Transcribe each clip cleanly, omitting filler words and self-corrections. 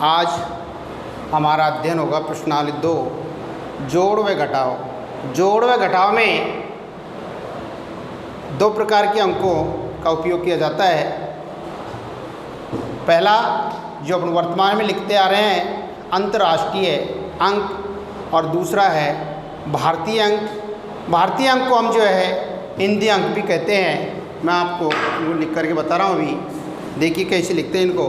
आज हमारा अध्ययन होगा प्रश्नावली 2, जोड़ व घटाओ। जोड़ व घटाओ में दो प्रकार के अंकों का उपयोग किया जाता है। पहला जो अपन वर्तमान में लिखते आ रहे हैं अंतर्राष्ट्रीय अंक, और दूसरा है भारतीय अंक। भारतीय अंक को हम जो है हिंदी अंक भी कहते हैं। मैं आपको इनको लिख करके बता रहा हूँ। अभी देखिए कैसे लिखते हैं इनको।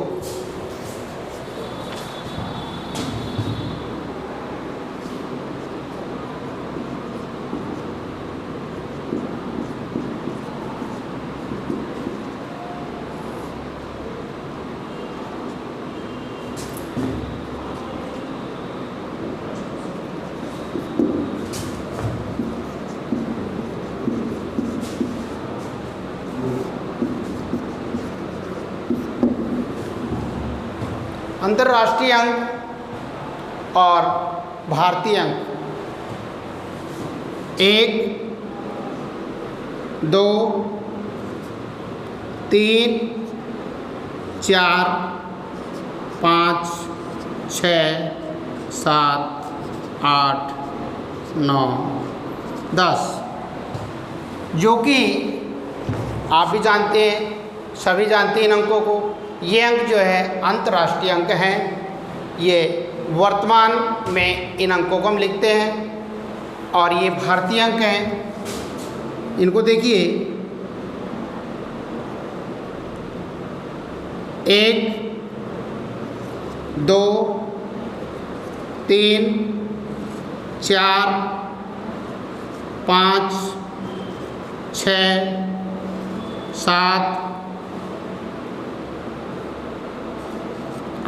अंतर्राष्ट्रीय अंक और भारतीय अंक 1, 2, 3, 4, 5, 6, 7, 8, 9, 10, जो कि आप भी जानते हैं, सभी जानते हैं इन अंकों को। ये अंक जो है अंतर्राष्ट्रीय अंक हैं। ये वर्तमान में इन अंकों को हम लिखते हैं। और ये भारतीय अंक हैं। इनको देखिए, 1, 2, 3, 4, 5, 6, 7,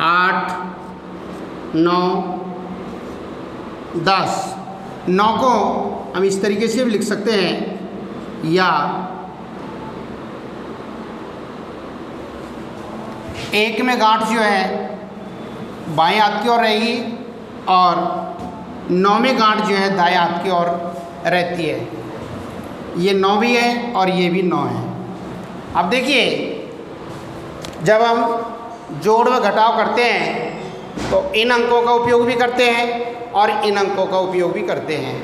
8, 9, 10। 9 को हम इस तरीके से भी लिख सकते हैं, या 1 में गांठ जो है बाएं हाथ की ओर रहेगी और 9 में गांठ जो है दाएं हाथ की ओर रहती है। ये 9 भी है और ये भी 9 है। अब देखिए, जब हम जोड़ व घटाव करते हैं तो इन अंकों का उपयोग भी करते हैं और इन अंकों का उपयोग भी करते हैं।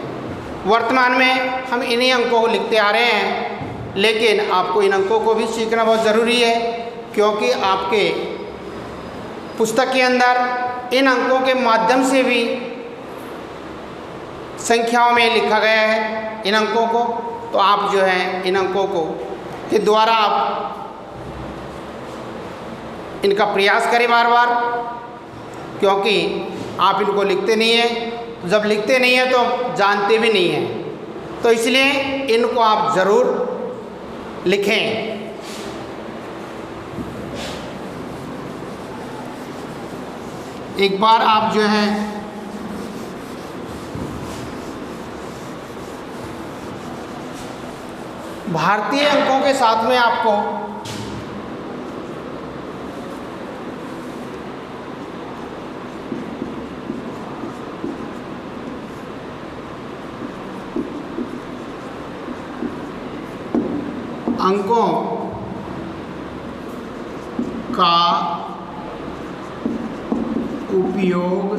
वर्तमान में हम इन्हीं अंकों को लिखते आ रहे हैं, लेकिन आपको इन अंकों को भी सीखना बहुत ज़रूरी है, क्योंकि आपके पुस्तक के अंदर इन अंकों के माध्यम से भी संख्याओं में लिखा गया है इन अंकों को। तो आप जो है इन अंकों को के द्वारा आप इनका प्रयास करें बार बार, क्योंकि आप इनको लिखते नहीं हैं। जब लिखते नहीं हैं तो जानते भी नहीं हैं। तो इसलिए इनको आप ज़रूर लिखें। एक बार आप जो है भारतीय अंकों के साथ में आपको अंकों का उपयोग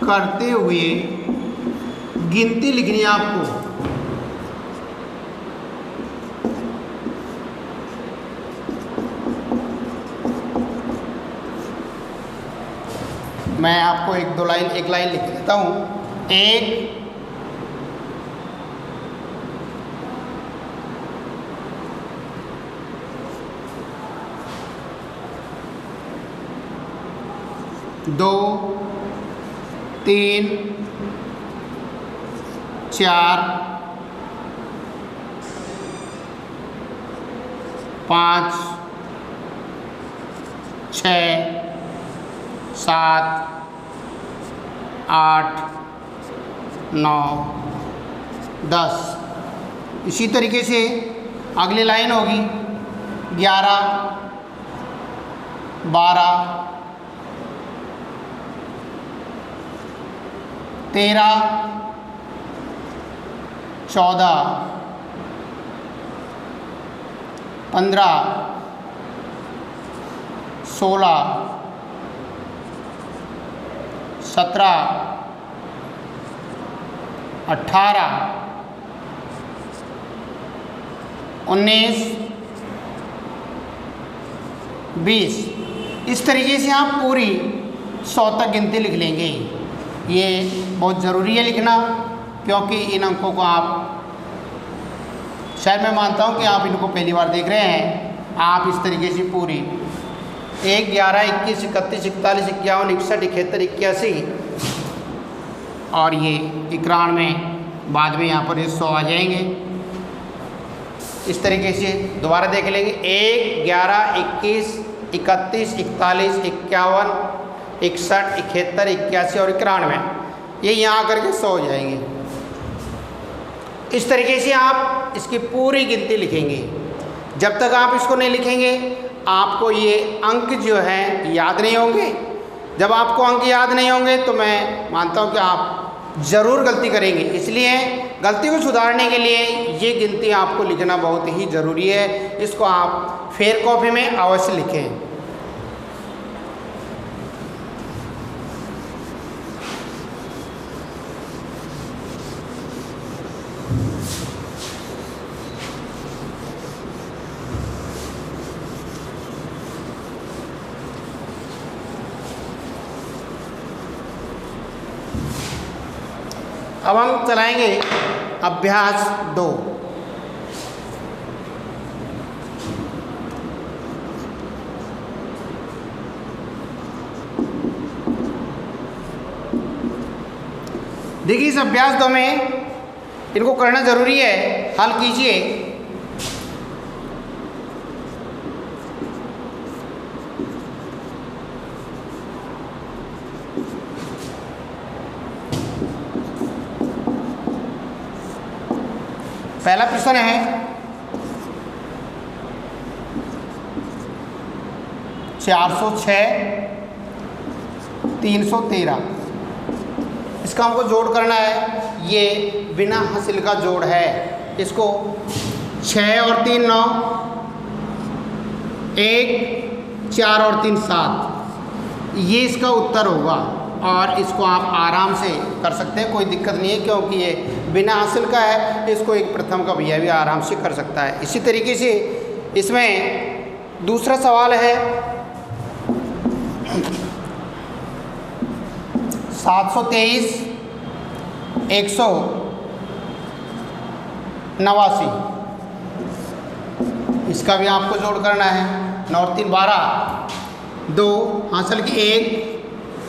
करते हुए गिनती लिखनी है आपको। मैं आपको एक लाइन लिख देता हूँ। 1, 2, 3, 4, 5, 6, 7, 8, 9, 10। इसी तरीके से अगली लाइन होगी 11, 12, 13, 14, 15, 16, 17, 18, 19, 20। इस तरीके से आप पूरी 100 तक गिनती लिख लेंगे। ये बहुत ज़रूरी है लिखना, क्योंकि इन अंकों को आप, शायद मैं मानता हूँ कि आप इनको पहली बार देख रहे हैं। आप इस तरीके से पूरी 1, 11, 21, 31, 41, 51, 61, 71, 81 और ये 91, बाद में यहाँ पर ये 100 आ जाएंगे। इस तरीके से दोबारा देख लेंगे। 1, 11, 21, 31, 41, 51, 61, 71, 81 और 91, ये यहाँ करके 100 हो जाएंगे। इस तरीके से आप इसकी पूरी गिनती लिखेंगे। जब तक आप इसको नहीं लिखेंगे आपको ये अंक जो हैं याद नहीं होंगे। जब आपको अंक याद नहीं होंगे तो मैं मानता हूँ कि आप ज़रूर गलती करेंगे। इसलिए गलती को सुधारने के लिए ये गिनती आपको लिखना बहुत ही ज़रूरी है। इसको आप फेयर कॉपी में अवश्य लिखें। अब हम चलाएंगे अभ्यास 2। देखिए इस अभ्यास 2 में इनको करना ज़रूरी है। हल कीजिए। पहला प्रश्न है 406, 313। इसका हमको जोड़ करना है। ये बिना हासिल का जोड़ है। इसको 6 और 3 9, 1, 4 और 3 7, ये इसका उत्तर होगा। और इसको आप आराम से कर सकते हैं, कोई दिक्कत नहीं है, क्योंकि ये बिना हासिल का है। इसको एक प्रथम का भैया भी आराम से कर सकता है। इसी तरीके से इसमें दूसरा सवाल है 723, 189। इसका भी आपको जोड़ करना है। 9 और 3 12, 2 हासिल की 1,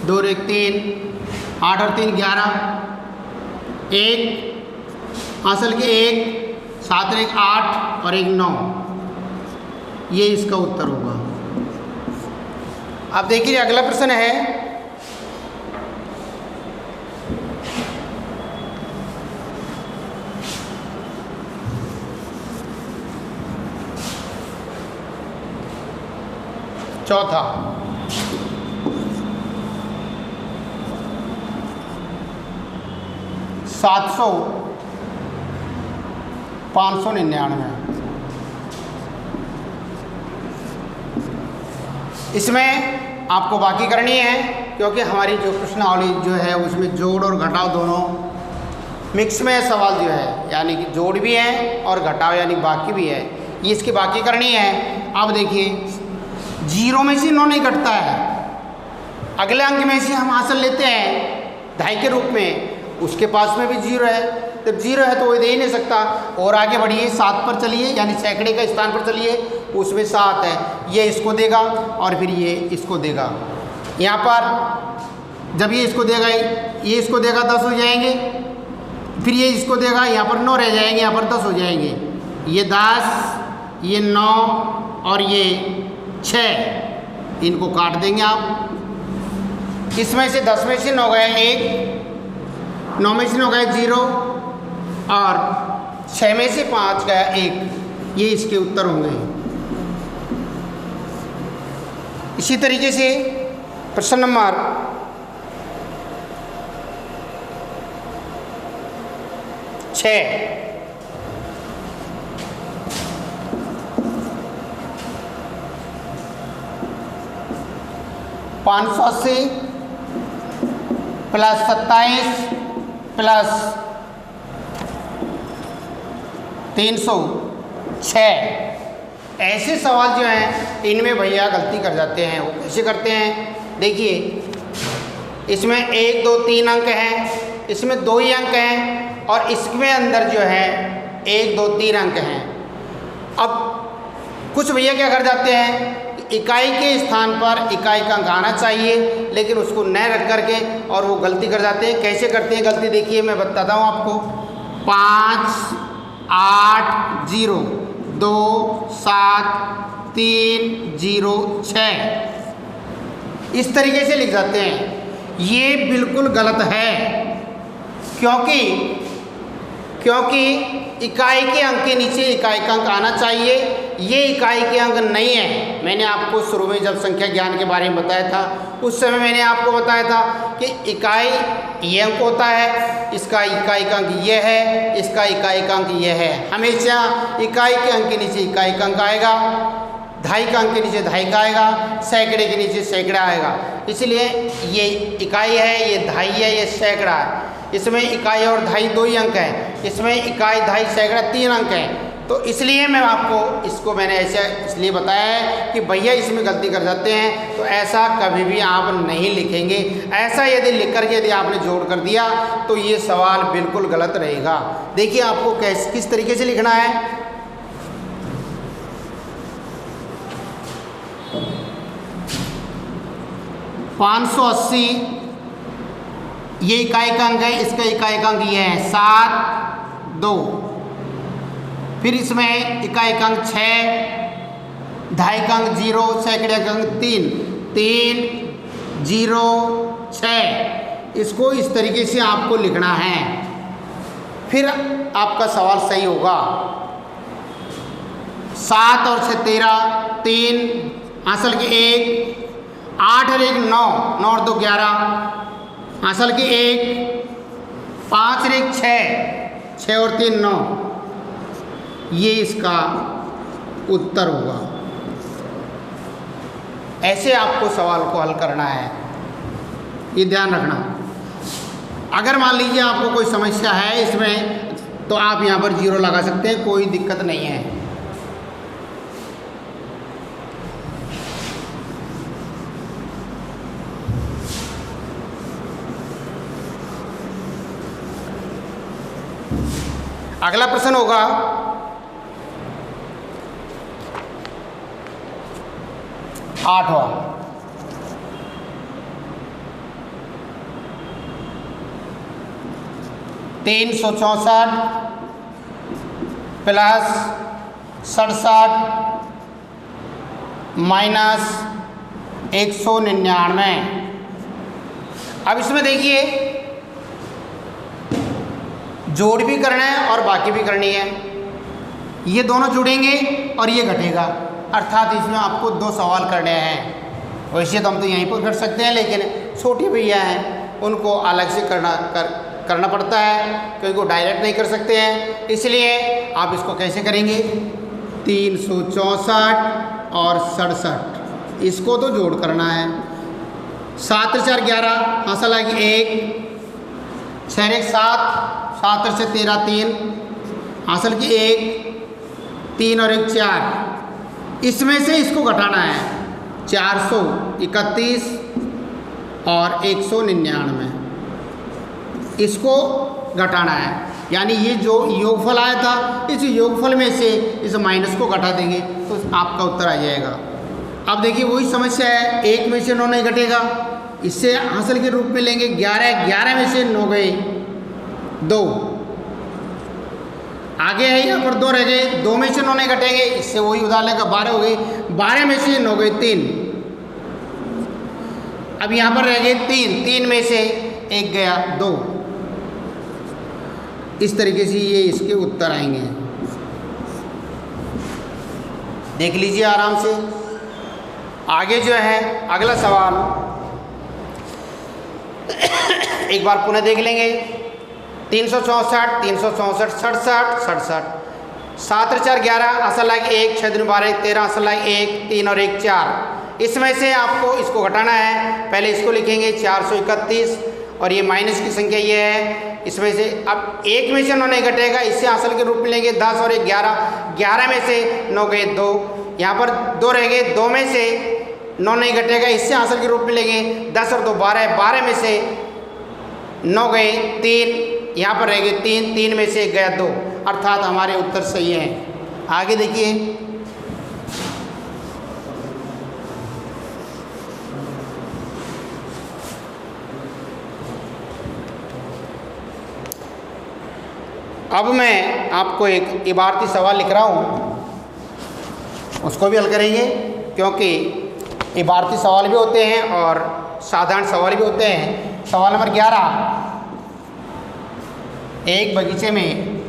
2 और 1 3, 8 और 3 11, 1 हासिल की 1, 7 और 1 8 और 1 9, ये इसका उत्तर होगा। अब देखिए अगला प्रश्न है 4था 700, 599। इसमें आपको बाकी करनी है, क्योंकि हमारी जो प्रश्नावली जो है उसमें जोड़ और घटाव दोनों मिक्स में सवाल जो है, यानी कि जोड़ भी है और घटाव यानी बाकी भी है। ये इसकी बाकी करनी है। अब देखिए 0 में से 9 नहीं घटता है। अगले अंक में से हम हासिल लेते हैं 2.5 के रूप में, उसके पास में भी 0 है। जब 0 है तो वो दे ही नहीं सकता। और आगे बढ़िए 7 पर चलिए, यानी सैकड़े का स्थान पर चलिए, उसमें 7 है, ये इसको देगा और फिर ये इसको देगा। यहाँ पर जब ये इसको देगा, ये इसको देगा 10 हो जाएंगे, फिर ये इसको देगा, यहाँ पर 9 रह जाएंगे, यहाँ पर 10 हो जाएंगे। ये 10, ये 9 और ये 6, इनको काट देंगे आप। इसमें से 10 में से 9 गए 1, 9 में से 9 गए 0 और 6 में से 5 गया 1। ये इसके उत्तर होंगे। इसी तरीके से प्रश्न नंबर 6, 580 प्लस 27 प्लस 306। ऐसे सवाल जो हैं इनमें भैया गलती कर जाते हैं। वो कैसे करते हैं, देखिए इसमें 1 2 3 अंक हैं, इसमें 2 ही अंक हैं और इसमें अंदर जो है 1 2 3 अंक हैं। अब कुछ भैया क्या कर जाते हैं, इकाई के स्थान पर इकाई का अंक आना चाहिए लेकिन उसको न रख करके और वो गलती कर जाते हैं। कैसे करते हैं गलती, देखिए मैं बताता हूँ आपको। 5 8 0 2 7 3 0 6 इस तरीके से लिख जाते हैं। ये बिल्कुल गलत है, क्योंकि इकाई के अंक के नीचे इकाई का अंक आना चाहिए। ये इकाई के अंक नहीं है। मैंने आपको शुरू में जब संख्या ज्ञान के बारे में बताया था उस समय मैंने आपको बताया था कि इकाई ये अंक होता है, इसका इकाई का अंक ये है, इसका इकाई का अंक ये है। हमेशा इकाई के अंक के नीचे इकाई का अंक आएगा, दहाई का अंक के नीचे दहाई का आएगा, सैकड़े के नीचे सैकड़ा आएगा। इसलिए ये इकाई है, ये दहाई है, ये सैकड़ा है। इसमें इकाई और दहाई 2 ही अंक हैं, इसमें इकाई दहाई सैकड़ा 3 अंक हैं। तो इसलिए मैं आपको इसको मैंने ऐसा इसलिए बताया है कि भैया इसमें गलती कर जाते हैं, तो ऐसा कभी भी आप नहीं लिखेंगे। ऐसा यदि लिख करके यदि आपने जोड़ कर दिया तो ये सवाल बिल्कुल गलत रहेगा। देखिए आपको किस तरीके से लिखना है। $580 ये इकाई का अंक है, इसका इकाई का अंक ये है 7 2। फिर इसमें इकाई का अंक 6, दहाई का अंक 0, सैकड़े का अंक 3 3 0 6। इसको इस तरीके से आपको लिखना है, फिर आपका सवाल सही होगा। 7 और 6 13 3 असल के 1, 8 और 1 9 9 और 2 11 असल के 1, 5 और 1 6 6 और 3 9। ये इसका उत्तर होगा। ऐसे आपको सवाल को हल करना है, ये ध्यान रखना। अगर मान लीजिए आपको कोई समस्या है इसमें तो आप यहाँ पर 0 लगा सकते हैं, कोई दिक्कत नहीं है। अगला प्रश्न होगा 8वां। $364 प्लस 67 माइनस 199। अब इसमें देखिए जोड़ भी करना है और बाकी भी करनी है। ये दोनों जुड़ेंगे और ये घटेगा, अर्थात इसमें आपको 2 सवाल करने हैं। वैसे तो हम तो यहीं पर कर सकते हैं, लेकिन छोटे भैया हैं उनको अलग से करना पड़ता है, क्योंकि वो डायरेक्ट नहीं कर सकते हैं। इसलिए आप इसको कैसे करेंगे, 364 और 67 इसको तो जोड़ करना है। 7 और 4 11 हासिल आएगी 1, 6 और 1 7 7 और 6 13 3 हासिल की 1, 3 और 1 4। इसमें से इसको घटाना है 431 और 199, इसको घटाना है। यानी ये जो योगफल आया था इस योगफल में से इस माइनस को घटा देंगे तो आपका उत्तर आ जाएगा। अब देखिए वही समस्या है, 1 में से 9 नहीं घटेगा, इससे हासिल के रूप में लेंगे 11, 11 में से 9 गए 2, आगे है यहाँ पर 2 रह गए, 2 में से 9 नहीं घटेंगे, इससे वही उधार लेगा 12 हो गई, 12 में से 9 गए 3। अब यहाँ पर रह गए 3, 3 में से 1 गया 2। इस तरीके से ये इसके उत्तर आएंगे। देख लीजिए आराम से। आगे जो है अगला सवाल एक बार पुनः देख लेंगे। 364 364 67 67 7 और 4 11 असल लाग 1 6 12 13 असल लाग 1 3 और 1 4। इसमें से आपको इसको घटाना है। पहले इसको लिखेंगे 431 और ये माइनस की संख्या ये है। इसमें से अब एक में से 9 नहीं घटेगा, इससे हासिल के रूप में लेंगे 10 और 11, 11 में से 9 गए 2, यहाँ पर 2 रह गए, 2 में से 9 नहीं घटेगा, इससे हासिल के रूप में लेंगे 10 और 2 12, 12 में से 9 गए 3, यहाँ पर रह गए 3, 3 में से 1 गया 2, अर्थात हमारे उत्तर सही हैं। आगे देखिए, अब मैं आपको एक इबारती सवाल लिख रहा हूँ, उसको भी हल करेंगे, क्योंकि इबारती सवाल भी होते हैं और साधारण सवाल भी होते हैं। सवाल नंबर 11, एक बगीचे में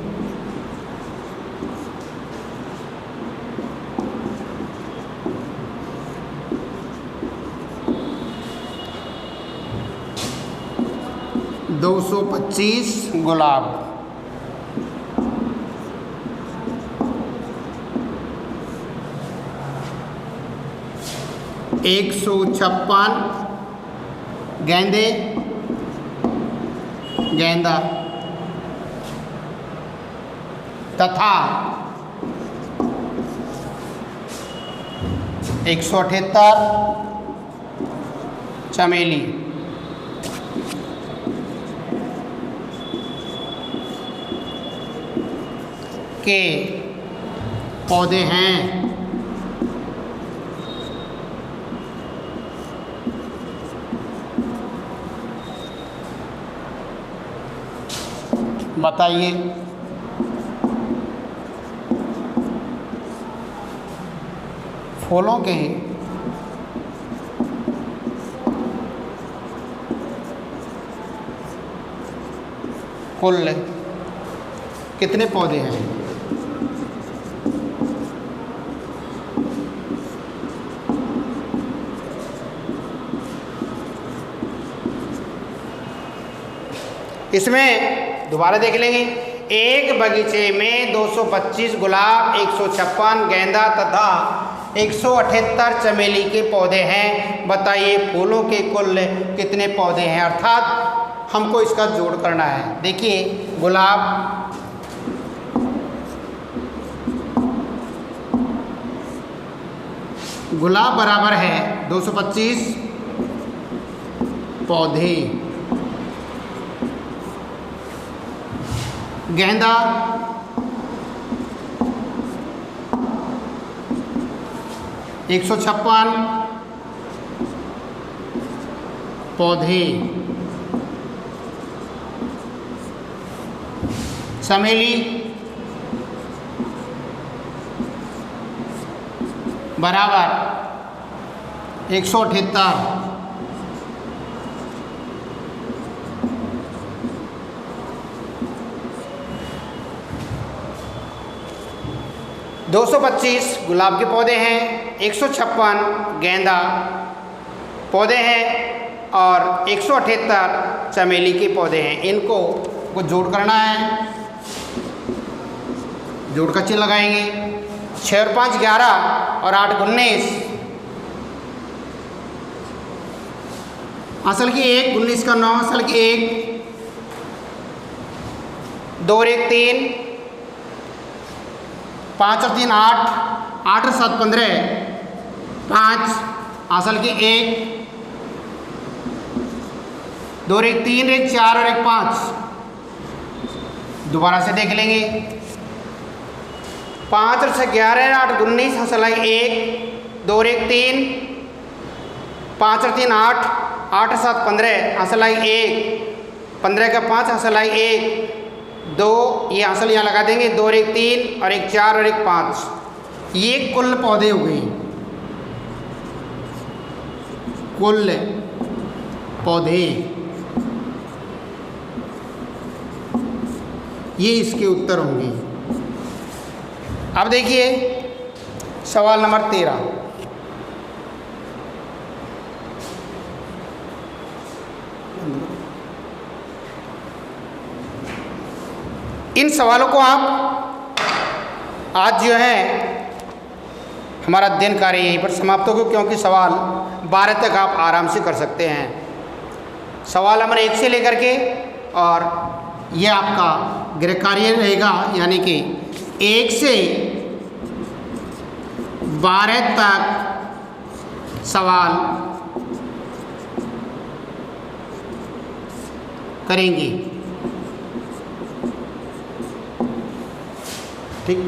$225 गुलाब, 156 गेंदा तथा 178 चमेली के पौधे हैं। बताइए फूलों के कुल कितने पौधे हैं? इसमें दोबारा देख लेंगे। एक बगीचे में 225 गुलाब, 156 गेंदा तथा 178 चमेली के पौधे हैं। बताइए फूलों के कुल कितने पौधे हैं, अर्थात हमको इसका जोड़ करना है। देखिए गुलाब बराबर है 225 पौधे, गेंदा 156 पौधे, चमेली बराबर 178। $225 गुलाब के पौधे हैं, 156 गेंदा पौधे हैं और 178 चमेली के पौधे हैं। इनको कुछ जोड़ करना है, जोड़ का चिन्ह लगाएंगे। 6 और 5 11 और 8 19, असल की 1, 19 का 9, असल की 1, 2 और 1 3, 5 और 3 8, 8 और 7 15, 5, असल की 1, 2 और 1 3, 1 4 और 1 5। दोबारा से देख लेंगे। 5 और 6 11, 8 19, असल 1, 2 और 1 3, 5 और 3 8, 8 और 7 15, असल 1, 15 का 5, असल 1, 2, ये असल यहाँ लगा देंगे, 2 और 1 3 और 1 4 और 1 5। ये कुल पौधे हो गए, कुल पौधे, ये इसके उत्तर होंगे। अब देखिए सवाल नंबर 13। इन सवालों को आप आज जो है हमारा अध्ययन कार्य यहीं पर समाप्त होगा, क्योंकि सवाल 12 तक आप आराम से कर सकते हैं। सवाल नंबर 1 से लेकर के, और ये आपका गृह कार्य रहेगा, यानी कि 1 से 12 तक सवाल करेंगे। ठीक।